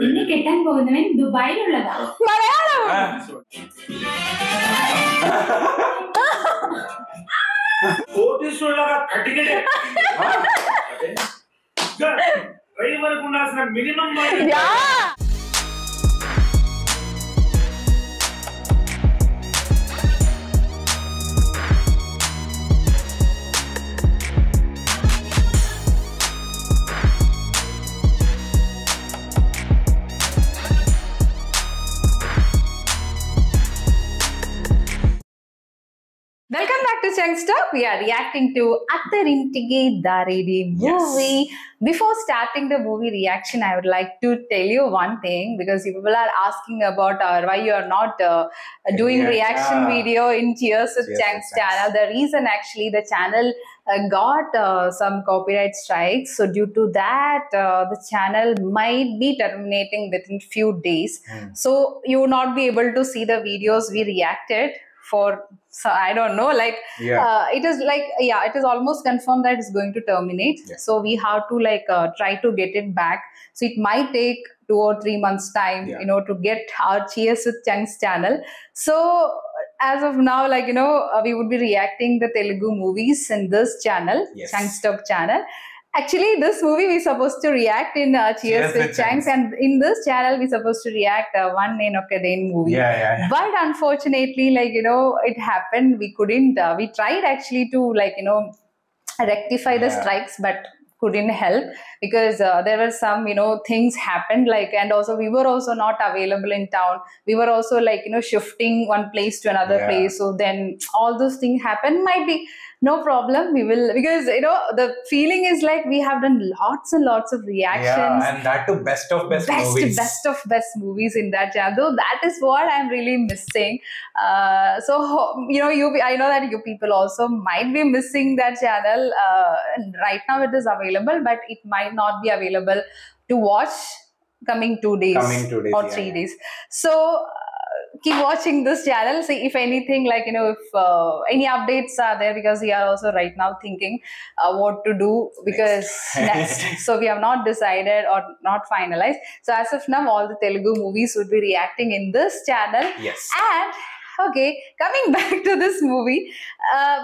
ഇന്ന് കെട്ടാൻ പോകുന്നവൻ ദുബായിലുള്ളതാ. Minimum Welcome back to Chunks Talk. We are reacting to Attarintige Daredi movie. Yes. Before starting the movie reaction, I would like to tell you one thing, because people are asking about why you are not doing reaction video in Cheers with Chunks channel. The reason actually the channel got some copyright strikes. So due to that, the channel might be terminating within few days. So you will not be able to see the videos we reacted for. So I don't know, like it is like it is almost confirmed that it's going to terminate. So we have to like try to get it back. So it might take 2 or 3 months time, you know, to get our Cheers with Chunks channel. So as of now, like, you know, we would be reacting the Telugu movies in this channel, Chunks Talk channel. Actually, this movie we supposed to react in Cheers with Chunks, and in this channel we supposed to react one Nenokkaden movie. But unfortunately, like, you know, it happened. We couldn't. We tried actually to, like, you know, rectify the strikes, but couldn't help, because there were some, you know, things happened, like, and also we were also not available in town. We were also, like, you know, shifting one place to another place. So then all those things happened. Might be no problem, we will, because, you know, the feeling is like we have done lots and lots of reactions, and that to best of best movies in that channel. Though that is what I'm really missing. So, you know, I know that you people also might be missing that channel. Right now it is available, but it might not be available to watch coming 2 days or 3 days. So keep watching this channel. See if anything, like, you know, if any updates are there, because we are also right now thinking what to do, because next. So we have not decided or not finalized. So as of now, all the Telugu movies would be reacting in this channel. And okay, coming back to this movie,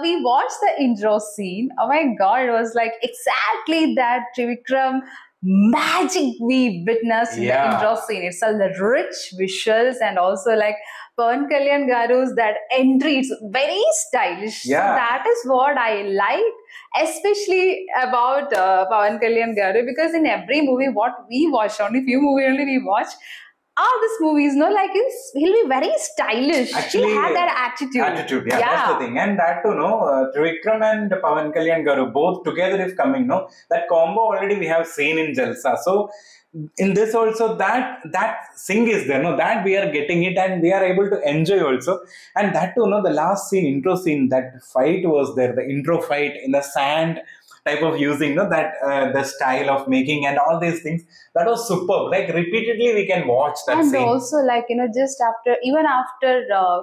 we watched the intro scene. Oh my god, it was like exactly that Trivikram magic we witnessed in the intro scene. It's all the rich visuals, and also like Pawan Kalyan Garu's that entry, it's very stylish. So that is what I like, especially about Pawan Kalyan Garu, because in every movie what we watch, only few movies only we watch, all these movies, no, like he'll be very stylish. Actually, he'll have that attitude. That's the thing. And that too, no, Trivikram and Pawan Kalyan Garu both together if coming, no, that combo already we have seen in Jalsa. So in this also that sing is there, no, that we are getting it and we are able to enjoy also. And that too, no, the last scene, intro scene, that fight was there, the intro fight in the sand type of using, no, that the style of making and all these things, that was superb. Like repeatedly we can watch that scene. And also, like, you know, just after, even after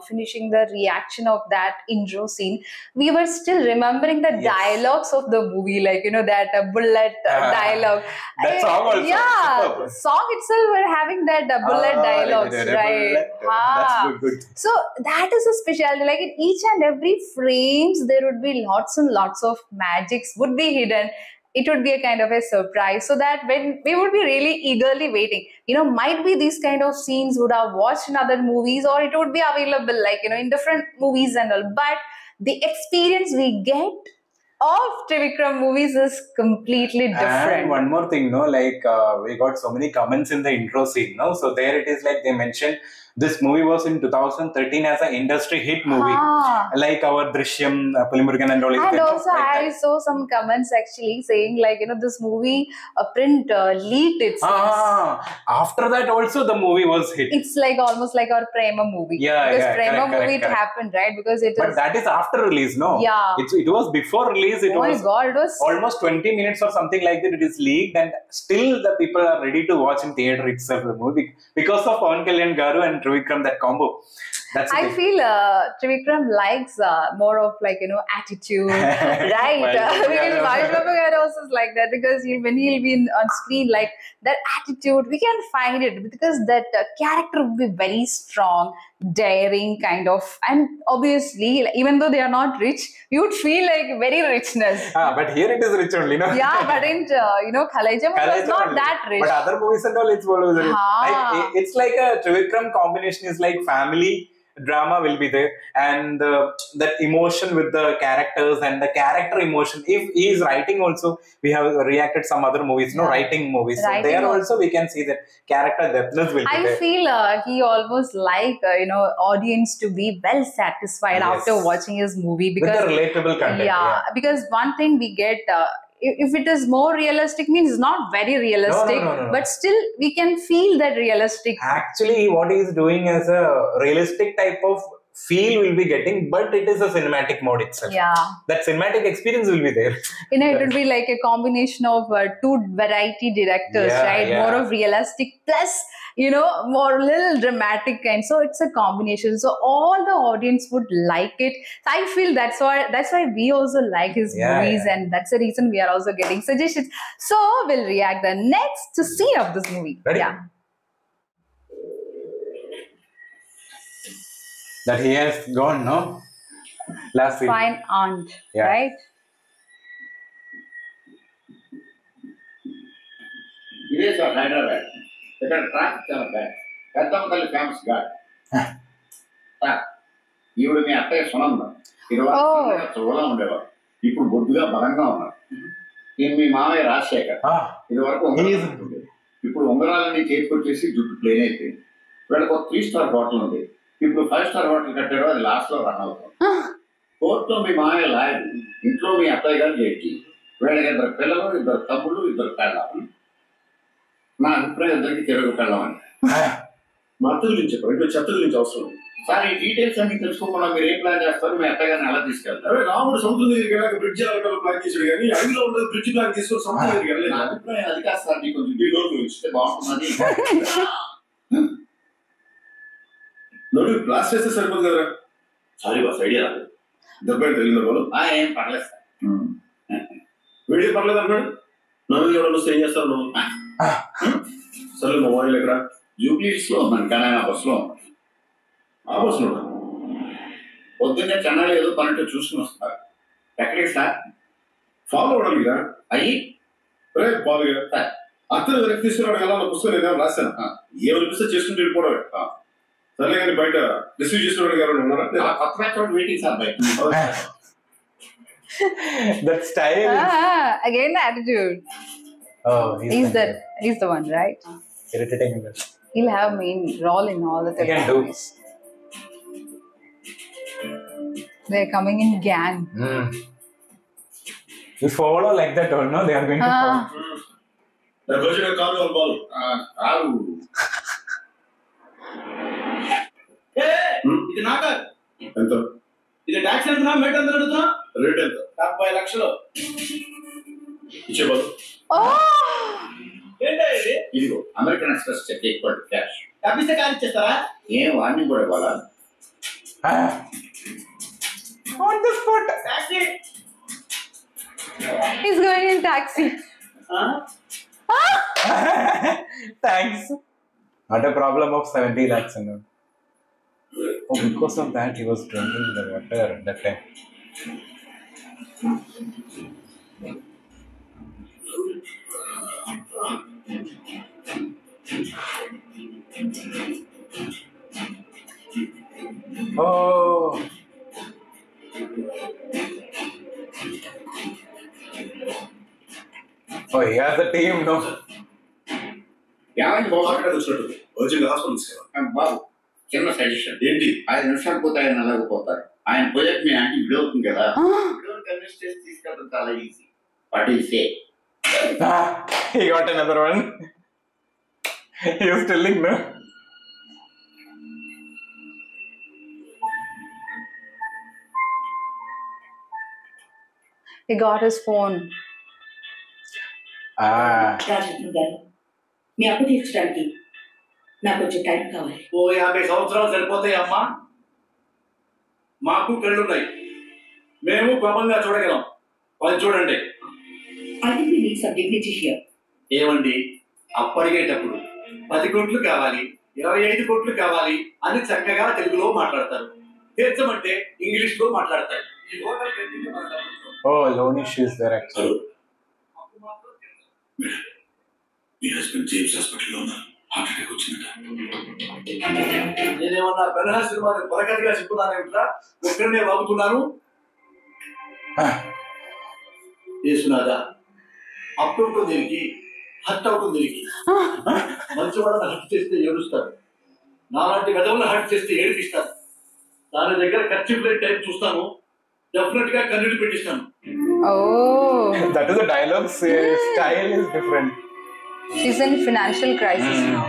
finishing the reaction of that intro scene, we were still remembering the dialogues of the movie, like, you know, that bullet dialogue. That song also. Superb. Song itself were having that bullet dialogues, right? That's good. So that is a specialty. Like in each and every frames, there would be lots and lots of magics would be hidden. It would be a kind of a surprise, so that when we would be really eagerly waiting, you know, might be these kind of scenes would have watched in other movies, or it would be available, like, you know, in different movies and all, but the experience we get of Trivikram movies is completely different. And one more thing, no, like we got so many comments in the intro scene, no, so there it is, like they mentioned this movie was in 2013 as an industry hit movie, like our Drishyam, Pulimurugan and all. And also like I saw some comments actually saying, like, you know, this movie print leaked its after that also the movie was hit. It's like almost like our Prema movie. Because Prema movie correct. It happened, right? Because it But that is after release, no? Yeah. It was before release movies, it Oh my was God, it was almost 20 minutes or something like that. It is leaked, and still the people are ready to watch in theater itself the movie because of Pawan Kalyan Garu and Trivikram, that combo. That's the I thing. feel Trivikram likes more of like, attitude, right? Because Mahesh Babu Garu also is like that, because when he'll be on screen, like that attitude, we can find it because that character will be very strong, daring kind of, and obviously, even though they are not rich, you would feel like very richness. But here it is rich only, no? Yeah, but in Kalaijam, it was not only. that rich. But other movies and all, it's always rich. Ah. It's like a Trivikram combination is like family drama will be there, and that emotion with the characters and the character emotion. If he is writing also, we have reacted some other movies, writing movies. So Writing there also. also we can see that character depthness will be I there. feel he almost like audience to be well satisfied Yes. after watching his movie, With because the relatable content. yeah, because one thing we get, if it is more realistic, means it's not very realistic, No. but still we can feel that realistic. Actually, what he is doing as a realistic type of feel will be getting, but it is a cinematic mode itself. Yeah, That cinematic experience will be there. it will be like a combination of two variety directors, Yeah, right? yeah. More of realistic plus more little dramatic kind. So it's a combination. So all the audience would like it. So I feel that's why we also like his Yeah, movies, yeah. and that's the reason we are also getting suggestions. So we'll react the next scene of this movie. Ready? Yeah. That he has gone, no? Last scene. Fine aunt, Yeah. right? ఇదే sir Hyderabad. ఇక్కడ traffic చాలా bad. పెద్దమ్మ తల్లి famous God. Sir, ఈవిడ మీ అత్తయ్య సునంద. ఇదివరకు చూడలా ఉండేవారు. ఇప్పుడు బొద్దుగా బలంగా ఉన్నారు. ఈయన మీ మామయ్య రాజశేఖర్. Ah, ఇదివరకు ఉండేది. ఇప్పుడు ఉంగరాలన్నీ చేతికొచ్చేసి జుట్టు ప్లేన్ అయిపోయింది. వీళ్ళకి ఒక 3 స్టార్ హోటల్ ఉంది. ఇప్పుడు 5 స్టార్ హోటల్ కట్టారో అది లాస్ట్ లో రన్ అవుతుంది. కోర్టులో మీ మామయ్య లాయర్, ఇంట్లో మీ అత్తయ్య గారు జడ్జి. వీళ్ళకి 2 పిల్లలు, 2 తమ్ముళ్ళు, 2 పెళ్ళాలు. నా అభిప్రాయం ఇద్దరికి తిరగ పెళ్ళమని. మా అత్త గురించి చెప్పారు, ఇంట్లో చెత్త గురించి అవసరం లేదు. సార్, ఈ డీటెయిల్స్ అన్ని తెలుసుకోకుండా మీరు ఏం ప్లాన్ చేస్తారు? మీ అత్తగారిని ఎలా తీసుకెళ్తారు? అరే రాముడు సముద్రం దగ్గరికి వెళ్ళాక బ్రిడ్జ్ ఎలకలు ప్లాన్ చేశాడు, కానీ అడవిలో ఉండదు బ్రిడ్జ్ ప్లాన్ తీసుకొని సముద్రం దగ్గరికి నా వెళ్ళలేదు. అభిప్రాయం అది కాదు సార్. మీకు కొంచెం ఈ లోన్ గురించి ఇస్తే బాగుంటున్నది. నోరు ప్లాస్ చేస్తే సరిపోదు కదరా. సారీ బాస్, ఐడియా రాదు. దెబ్బ తగిలిందా బాలు? ఏం పర్లేదు సార్. వీడియో పర్లేదు అన్నాడు. నన్ను ఎవరు వస్తే ఏం చేస్తారు నువ్వు? సరే మా మొబైల్ ఎక్కడ? జూబ్లీస్ లో ఉన్నాను, కానీ ఆయన బస్సులో ఉన్నాను. ఆ బస్సులో పొద్దున్నే చెన్నైలో ఏదో పన్నట్టు చూసుకుని వస్తున్నారు. ఎక్కడికి సార్? ఫాలో అవడానికి రా. అయ్యి రే బాలుగా, సార్, అత్తను వెనక్కి తీసుకురావడం ఎలా నా పుస్తకం నేను రాశాను. ఏమనిపిస్తే చేసుకుంటూ వెళ్ళిపోవడమే. సర్లే కానీ బయట రిసీవ్ చేసుకోవడానికి ఎవరైనా ఉన్నారా? కొత్త బ్యాచ్ వెయిటింగ్ సార్ బయట. that style. Again the attitude. Oh, He's the one, right? irritating. He'll have main role in all the He can do. movies. They're coming in gang. You follow like that or no? They are going to follow. నా రోజుగా కాదు వాళ్ళు బాలు. రావు. ఇది నాకా? ఎంత ఇది tax ఎంత? Mate ఎంత అడుగుతున్నా? రేట్ ఎంత? 70 లక్షలు. ఇచ్చే బాలు. Oh! ఏంటో ఇది? ఇదిగో American Express check equal cash. తప్పిస్తే కాల్ ఇచ్చేస్తారా? ఏం వార్నింగ్ కూడా ఇవ్వాలా? On the spot. Taxi. He's going in taxi. Thanks. Not a problem of 70 lakhs. No. Oh, because of that, he was drinking the water at that time. Oh. Oh, he has a team, no? ఏమైంది బాబు? అక్కడ వచ్చినట్టు urgent hospital తీసుకెళ్ళాలి. బాబు, చిన్న suggestion. ఏంటి? 5 నిమిషాలు పోతే ఆయన అలాగపోతారు. ఆయన పోయాక మీ ఆంటీ విడవుతుంది కదా, కన్విన్స్ చేసి తీసుకెళ్ళడం చాలా easy. What is say? He got another one. He was telling, no? He got his phone. Rajaratnam గారు, మీ అప్పు తీర్చడానికి నాకు కొంచెం టైం కావాలి. ఓ 50 సంవత్సరాలు సరిపోతాయి అమ్మా. మాకు కళ్ళున్నాయి, మేము క్రమంగా చూడగలం. వాళ్ళు చూడండి. I think we need some dignity here. ఏమండి, అప్పడిగేటప్పుడు 10 కోట్లు కావాలి, 25 కోట్లు కావాలి అని చక్కగా తెలుగులో మాట్లాడతారు. తీర్చమంటే ఇంగ్లీష్ లో మాట్లాడతారు. ఈ హోటల్ కట్టింది మన డబ్బుతో. Oh, loan issues there actually. Me husband James హాస్పిటల్లో ఉన్నారు. హార్ట్ అటాక్ వచ్చిందట. నేనేమన్నా బెనహా సినిమాని బరకతిగా చెప్పున్నానేమిట్రా? ఒక్కడనే వాగుతున్నాను. యేసునాథా, అప్పు ఉంటుంది దీనికి, హట్ అవుతుంది దీనికి. మంచి వాళ్ళని హట్ చేస్తే ఏడుస్తారు, నాలాంటి గదవులను హట్ చేస్తే ఏడిపిస్తారు. దాని దగ్గర ఖర్చు ప్లేట్ టైం చూస్తాను, డెఫినెట్ గా కన్నీళ్ళు పెట్టిస్తాను. Oh. That is the dialogue style is different. She's in financial crisis now.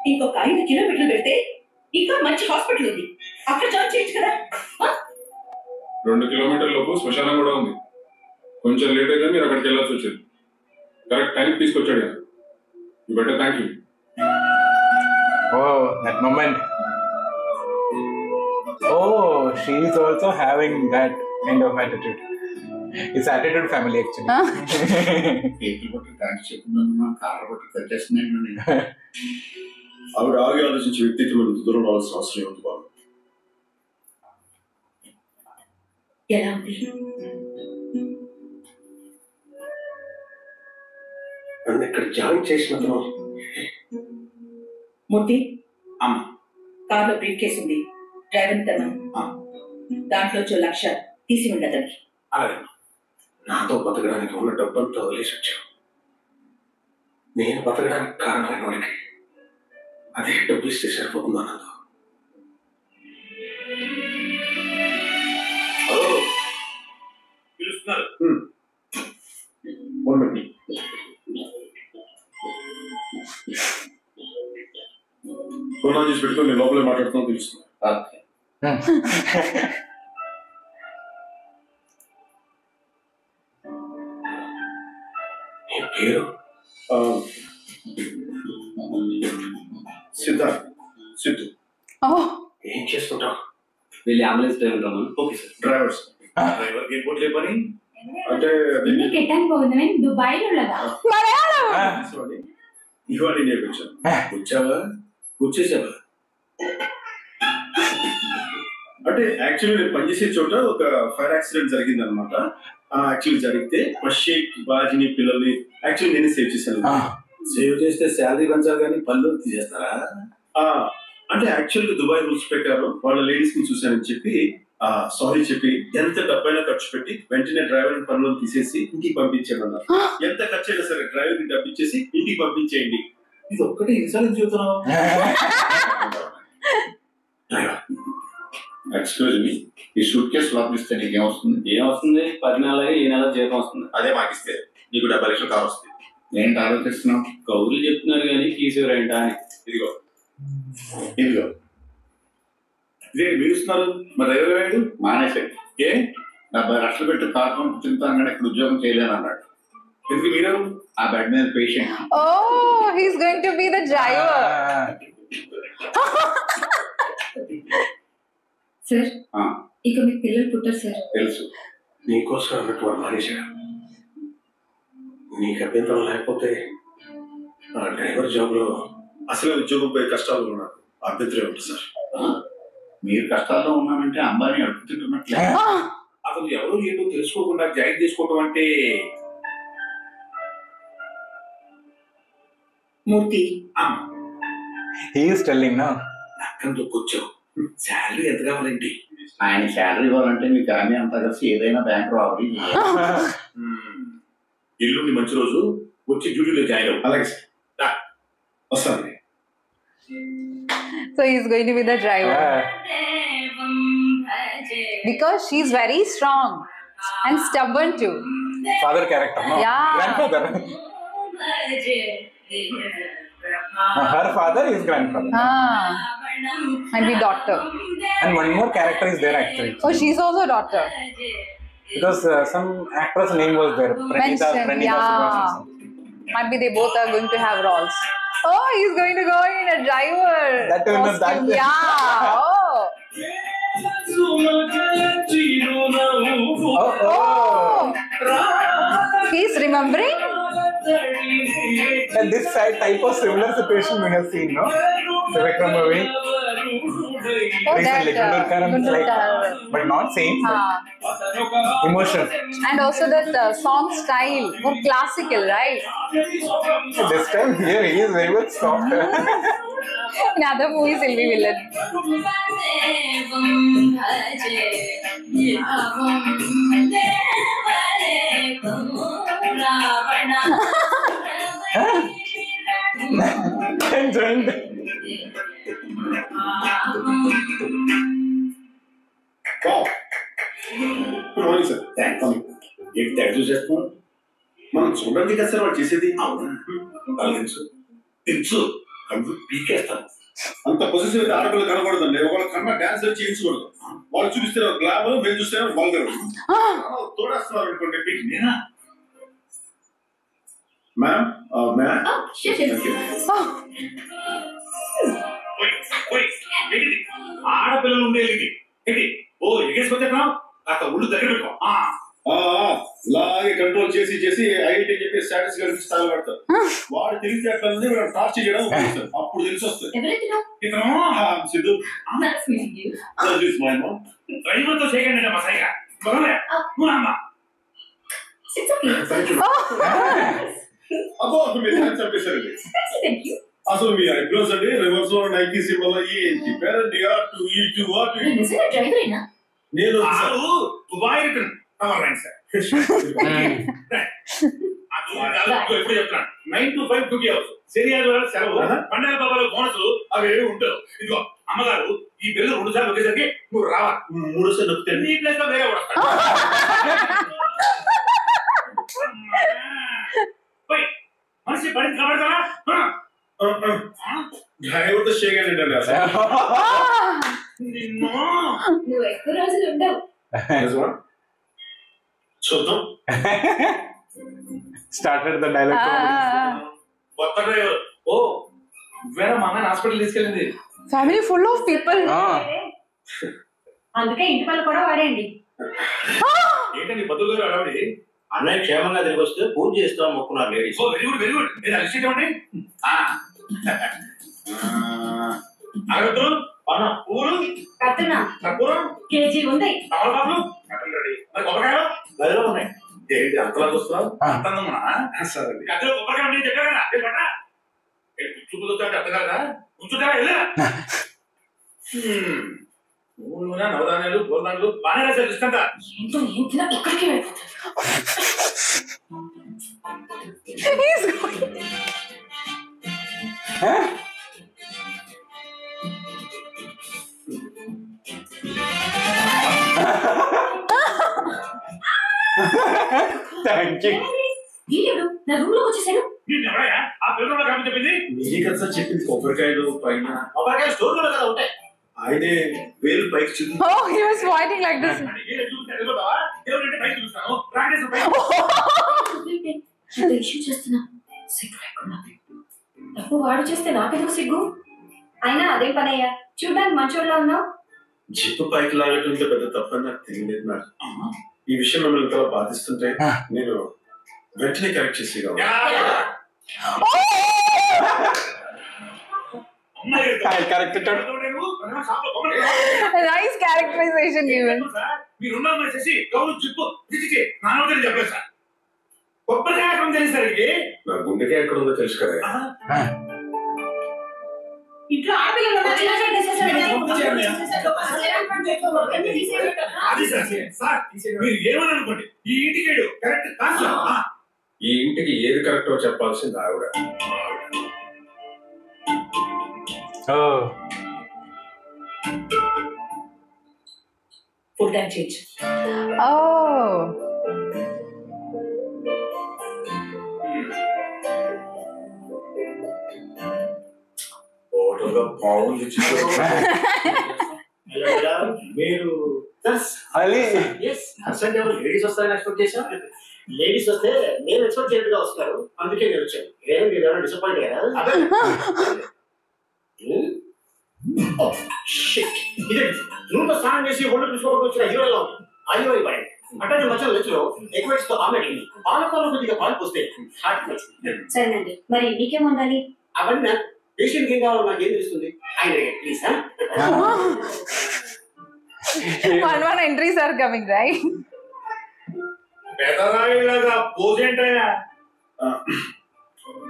ఇంకొక 5 కిలోమీటర్లు వెళ్తే ఇంకా మంచి హాస్పిటల్ ఉంది, అక్కడ జాయిన్ చేయొచ్చు కదా. 2 కిలోమీటర్లకు శ్మశానం కూడా ఉంది. కొంచెం లేట్ అయితే మీరు అక్కడికి వెళ్ళాల్సి వచ్చేది. కరెక్ట్ టైంకి తీసుకొచ్చాడు కదా. You better thank you. Oh, that moment. Oh, she is also having that kind of attitude. It's attitude family actually. చేతులు పట్టి థ్యాంక్స్ చెప్తున్నాను, కాళ్ళ పట్టి కట్టేస్తున్నాను నేను. ఆవిడ ఆగి ఆలోచించే వ్యక్తికి మనం దూరం రావాల్సిన అవసరం ఉంది బాబు. ఎలా ఉంది? నన్ను ఇక్కడ జాయిన్ చేసినందుకు మూర్తి, అమ్మ, కార్లో బ్రీఫ్ కేసు ఉంది, డ్రైవర్ తను దాంట్లో 1,00,000 తీసి ఉండదండి. అలాగే నాతో బతకడానికి ఉన్న డబ్బంతా వదిలేసి వచ్చావు. నేను బతకడానికి కారణమైన వాడికి అదే డబ్బు ఇస్తే సరిపోతుందా నాతో? పిలుస్తున్నారు. ఫోన్ చేసి పెట్టుకొని నేను లోపలే మాట్లాడుతాను తెలుస్తుంది. పేరు సిద్ధార్థ్, సిద్ధు. Oh. ఏం చేస్తుంటావు? వెళ్ళి అంబులెన్స్ డ్రైవర్ రమ్మను. Okay sir. Drivers driver airport లే പണി అంటే ഇന്ന് കെട്ടാൻ പോകുന്നവൻ ദുബായിലുള്ളതാ. ఇవాళ నేర్పించాను. వచ్చావా, వచ్చేసావా? అంటే యాక్చువల్లీ నేను పనిచేసే చోట ఒక ఫైర్ యాక్సిడెంట్ జరిగింది అనమాట. యాక్చువల్లీ జరిగితే షేక్ బాజిని పిల్లల్ని యాక్చువల్లీ నేనే సేవ్ చేశాను. సేవ్ చేస్తే శాలరీ పెంచాలి కానీ పనులు తీసేస్తారా? అంటే యాక్చువల్గా దుబాయ్ రూల్స్ ప్రకారం వాళ్ళ లేడీస్ ని చూశానని చెప్పి సారీ చెప్పి ఎంత డబ్బైనా ఖర్చు పెట్టి వెంటనే డ్రైవర్ పనులను తీసేసి ఇంటికి పంపించేయమన్నారు. ఎంత ఖర్చు అయినా సరే డ్రైవర్ ని డబ్బు ఇచ్చేసి ఇంటికి పంపించేయండి. ఇది ఒక్కటే ఇన్సూరెన్స్ చెబుతున్నావు. ఎక్స్క్యూజ్ మీ, ఈ సూట్ కేసు లోపల ఇస్తే నీకేమొస్తుంది? ఏమొస్తుంది? 10 నెలలకి ఈ నెల జీతం వస్తుంది. అదే మాకిస్తే నీకు 70 లక్షలు కారు వస్తుంది. ఏంటి ఆలోచిస్తున్నావు? కౌరులు చెప్తున్నారు కానీ కీసేవరేంటా అని. ఇదిగో ఇదిగో ఇదే మీరు ఇస్తున్నారు. మరి డ్రైవర్ వేయండి మానేసాడు. ఏ 70 లక్షలు పెట్టి కార్ పంపు తింటాను కానీ ఇక్కడ ఉద్యోగం చేయలేను అన్నాడు. ఎందుకు మీరు ఆ బెడ్ మీద patient. Oh, he's going to be the driver. Sir, ఇక మీకు పిల్లలు పుట్టారు సార్. తెలుసు. నీకోసం అన్నట్టు వాడు మానేశాడు. నీకు అభ్యంతరం లేకపోతే ఆ డ్రైవర్ జాబ్ లో అసలే ఉద్యోగంపై కష్టాలు నాకు అభ్యంతరం ఉంటుంది సార్. మీరు కష్టాల్లో ఉన్నానంటే అంబానీ అడుగుతుంటున్నట్లే. అసలు ఎవరు ఏదో తెలుసుకోకుండా జాయిన్ చేసుకోవడం అంటే Murthy, He is telling now. నక్కంతో కూర్చోవు. శాలరీ ఎంత కావాలండి? ఆయన శాలరీ ఇవ్వాలంటే మీ ఫ్యామిలీ అంతా కలిసి ఏదైనా బ్యాంక్ రావాలి. ఎల్లుండి మంచి రోజు వచ్చి డ్యూటీలో జాయిన్ అవ్వు. అలాగే సార్, వస్తానండి. So he's going to be the driver. Because she's very strong. And stubborn too. Father character, no? Yeah. Grandfather. Her father is grandfather. Maybe daughter. And one more character is there actually. Oh, she's also daughter. Because some actress name was there. Pranita Mentioned, yeah. Subhash. Might be they both are going to have roles. Oh, he's going to go in a driver. That one, costume. that- Yeah. Oh. Oh. He's remembering? And this type of similar situation we have seen, no? The Vikram movie. Oh, Recently, that, Gundur Karam, like, Gundur but not same. Emotion. And also that song style, more classical, right? This time here he is very much soft. In other movies he'll be villain. Enjoying the... good morning sir. ఏంటి తెగ చూసేస్తున్నాం? మనం చూడండి కదా sir వాళ్ళు చేసేది. అవునా, తెలుసు తెలుసు, కళ్ళు పీకేస్తాను. అంత పొజిటివ్ ఆడపిల్లలు కనకూడదండి. ఒకళ్ళ కన్నా డాన్స్ చేయించకూడదు. వాళ్ళు చూపిస్తే గ్లాబ్, మేము చూస్తే బల్గర్ తోడేస్తున్నారు అనుకోండి. నేనా మ్యామ్? మ్యామ్ ఆడపిల్లలు ఉండేది ఏంటి? ఓ ఎగేసుకొచ్చా అక్కడ ఒళ్ళు దగ్గర పెట్టుకో. ఇలాగే కంట్రోల్ చేసి చేసి ఐఐటీ చెప్పి స్టాటస్ కలిపి స్థాయి పడతారు. వాడు తెలిసి అట్లా టార్చర్ చేయడం అప్పుడు తెలిసి వస్తుంది. సిద్ధు డ్రైవర్తో చేయకండి మా సైగా అబ్బో మీరు చంపేశారండి. అసలు మీ ఐబ్రోస్ అండి రివర్స్ లో నైకీ సింబల్ ఏంటి పేరండి? నేను దుబాయ్ రిటర్న్ ఎప్పుడు చెప్తాను 9 to 5 2 hours. శని ఆదివారాలు సెలవు, పండగ బాబాల బోనసులు అవి ఏమి ఉంటావు. ఇదిగో అమ్మగారు, ఈ బిల్లు 2 సార్లు ఒకేసరికి నువ్వు రావా. 3 సార్లు నొక్కితే నీ ప్లేస్ లో వేరే వస్తాను. మనిషి పని కనబడతారా? డ్రైవర్తో చేయగలండి అండి. అసలు నువ్వు ఎక్కువ రోజులు ఉండవు. చూద్దాం. Started the dialogue. కొత్త డ్రైవర్. ఓ వేరే మా అమ్మాయిని హాస్పిటల్ తీసుకెళ్ళింది. Family full of people. అందుకే ఇంటి పనులు కూడా వాడేయండి. ఏంటండి బతులు గారు అడవండి. అన్నయ్య క్షేమంగా తిరిగి వస్తే పూజ చేస్తాం మొక్కున్నారు లేడీస్. ఓ వెరీ గుడ్ వెరీ గుడ్. నేను లిస్ట్ ఇవ్వండి. అరవద్దు పన్న పూలు కత్తున్నా కర్పూరం కేజీ ఉంది. తమలపాకులు మరి కొబ్బరికాయలు గదిలో ఉన్నాయి. ఏంటి అంతలా చూస్తున్నావు? అంతమ్మా సరే అదే కొబ్బరికాయ నేను చెప్పాను కదా. చూపు చూస్తే అర్థం కదా. ఉంచుతారా వెళ్ళా నూనె నవధాన్యాలు గోధాన్యాలు బాగా రాశారు లిస్ట్ అంతా. ఏంటో ఏం తిన్నా ఎక్కడికి వెళ్ళిపోతారు. Thank you. వీడు నా రూమ్ లోకి వచ్చేసాడు. ఎవరయ్యా ఆ పిల్లలు కాబట్టి చెప్పింది? మీకే కదా సార్ చెప్పింది. కొబ్బరికాయలు పైన కొబ్బరికాయ స్టోర్ లో కదా ఉంటాయి. ఆయనే వేలు పైకి చూపి. Oh, he was pointing like this. Issue చేస్తున్నా సిగ్గు లేకుండా. తప్పు వాడు చేస్తే నాకెందుకు సిగ్గు? అయినా అదే పనయ్యా, చూడ్డానికి మంచోళ్ళ ఉన్నావు. జిప్పు పైకి లాగటంతో పెద్ద తప్పని నాకు తెలియలేదు మేడం. ఈ విషయం మిమ్మల్ని ఇంతలా బాధిస్తుంటే నేను వెంటనే కరెక్ట్ చేసేయగలను. Nice characterization given. మీరున్నా చేసి గౌరవ చెప్పు నాన్నగారు చెప్పలేదు సార్. కొబ్బరికాయ తెలిసరికి నా గుండెకాయ ఎక్కడ ఉందో తెలుసు కదా. ఇంట్లో ఆడపిల్లలు అది సార్ మీరు ఏమని అనుకోండి, ఈ ఇంటికి కరెక్ట్ కాదు. ఈ ఇంటికి ఏది కరెక్టో చెప్పాల్సింది ఆవిడ. Food and change Oh. మీరు Ali. హస్బెండ్ ఎవరు లేడీస్ వస్తారని ఎక్స్పెక్ట్ చేశాం. లేడీస్ వస్తే నేను ఎక్స్పెక్ట్ చేయకుండా వస్తారు, అందుకే నేను వచ్చాను. మీరు ఎవరైనా డిసప్పాయింట్ అయ్యారా? రూమ్ లో స్నానం చేసి ఒళ్ళు చూసుకోవడం వచ్చిన హీరోలో ఉంది. అయ్యో ఇవ్వండి అంటే మధ్య లెచ్చులో ఎక్వైట్స్ తో ఆమ్లెట్ పాలకోలో కొద్దిగా పాలు పోస్తే హార్ట్ సరేనండి, మరి నీకేం ఉండాలి? అవన్నీ పేషెంట్ ఏం కావాలో నాకు ఏం తెలుస్తుంది? ఆయన please. One entries are coming, right? పెదరాయిలాగా పోజేంటయ్యా,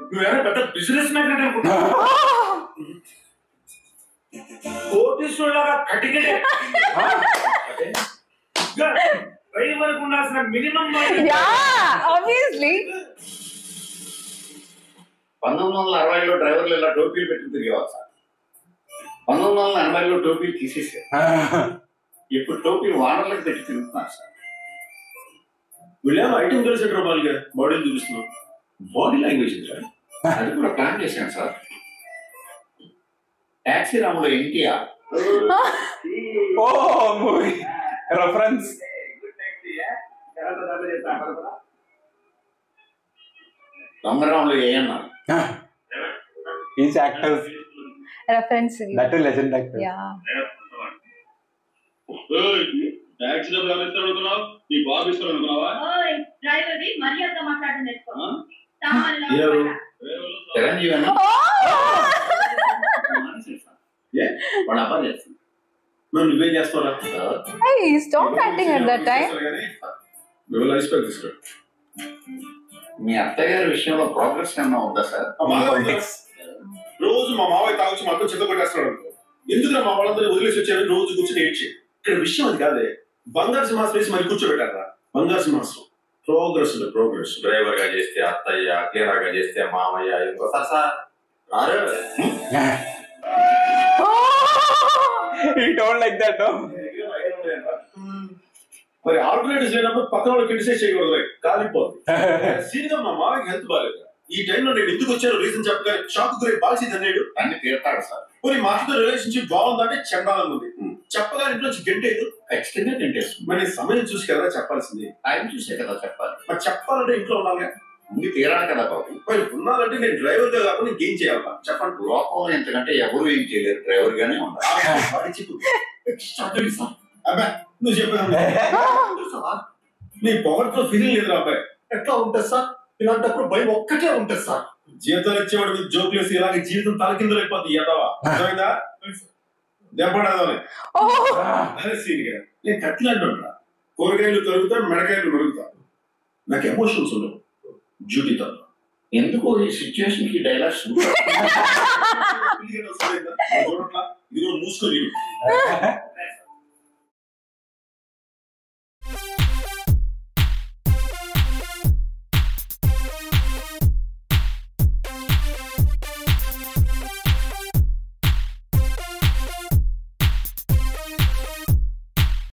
నువ్వేనా పెద్ద బిజినెస్ మ్యాన్ అనుకుంటా, కోటీశ్వరులాగా కటికెటే వరకు ఉండాల్సిన మినిమం. Yeah, obviously. 1960లో డ్రైవర్లు ఇలా టోపీలు పెట్టి తిరిగేవారు సార్. 1980లో టోపీలు తీసేసారు. ఇప్పుడు టోపీలు వానర్లకు పెట్టి తిరుగుతున్నారు సార్. వీళ్ళేమో ఐటమ్ కలిసేటారు, వాళ్ళకి బాడీలు చూపిస్తున్నాం. బాడీ లాంగ్వేజ్ అది కూడా ప్లాన్ చేశాను సార్. టాక్సీ రాముడు ఎన్టీఆర్ Oh, movie reference. దొంగరాములు ఏమన్నారు? Each actors. Reference. That is legend actor. Yeah. Taxi డబ్బులు ఎలా ఇస్తారు అనుకున్నావు? నీ బాబు ఇస్తారు అనుకున్నావా? డ్రైవర్వి మర్యాదగా మాట్లాడడం నేర్చుకో. చిరంజీవి అని వాళ్ళ అబ్బా చేస్తుంది. మరి నువ్వేం చేస్తావా? Hey, stop acting at that time. మీ అత్తయ్య గారి విషయంలో ప్రోగ్రెస్ ఏమన్నా ఉందా సార్? రోజు మా మావయ్య తాగొచ్చి మా అక్క చెత్త కొట్టేస్తున్నాడు అనుకో. ఎందుకు మా వాళ్ళందరూ వదిలేసి వచ్చారని రోజు కూర్చొని ఏడ్చి. ఇక్కడ విషయం అది కాదే, బంగారు సింహాసం వేసి మరి కూర్చోబెట్టారా? బంగారు సింహాసం ప్రోగ్రెస్. డ్రైవర్ గా చేస్తే అత్తయ్య, క్లియర్ గా చేస్తే మామయ్య, ఇంకోసారి సార్ రారు. He told like that, no? మరి ఆల్టర్నేటివ్స్ లేనప్పుడు పక్కన వాళ్ళు క్రిటిసైజ్ చేయకూడదు, కాలిపోతుంది. సీనియర్ మా మామయ్యకి హెల్త్ బాగాలేదు. ఈ టైంలో నేను ఎందుకు వచ్చాను రీజన్ చెప్పగానే షాక్ గురి బాల్సింది అన్నాడు. అన్ని తీరుతాడు సార్. మరి మా అత్తతో రిలేషన్షిప్ బాగుందంటే చండాలంగా ఉంది. చెప్పగానే ఇంట్లో నుంచి గంటేదు ఖచ్చితంగా తింటేస్తుంది. మరి సమయం చూసి కదా చెప్పాల్సింది. టైం చూసే కదా చెప్పాలి. మరి చెప్పాలంటే ఇంట్లో ఉండాలిగా. ముందు తీరాలి కదా బాబు. మరి ఉన్నానంటే నేను డ్రైవర్ గా కాకుండా ఇంకేం చేయాలా చెప్పండి. లోపల ఎంతకంటే ఎవరు ఏం చేయలేరు, డ్రైవర్ గానే ఉండాలి. అబ్బాయి నువ్వు చెప్పాను, నీ పొగడ్తో ఫీలింగ్ లేదు అబ్బాయి. ఎట్లా ఉంటుంది సార్? ఇలాంటప్పుడు భయం ఒక్కటే ఉంటుంది సార్. జీవితాలు ఇచ్చేవాడు మీద జోకులు వేసి ఇలాగే జీవితం తలకిందులు అయిపోతుంది. ఎదవా అర్థమైందా? దెబ్బడదాని అదే సీన్ గా నేను కత్తిలాంటి ఉంటా. కూరగాయలు తరుగుతా, మెడకాయలు నరుగుతా. నాకు ఎమోషన్స్ ఉండవు, డ్యూటీ తప్ప. ఎందుకు ఈ సిచ్యువేషన్ కి డైలాగ్స్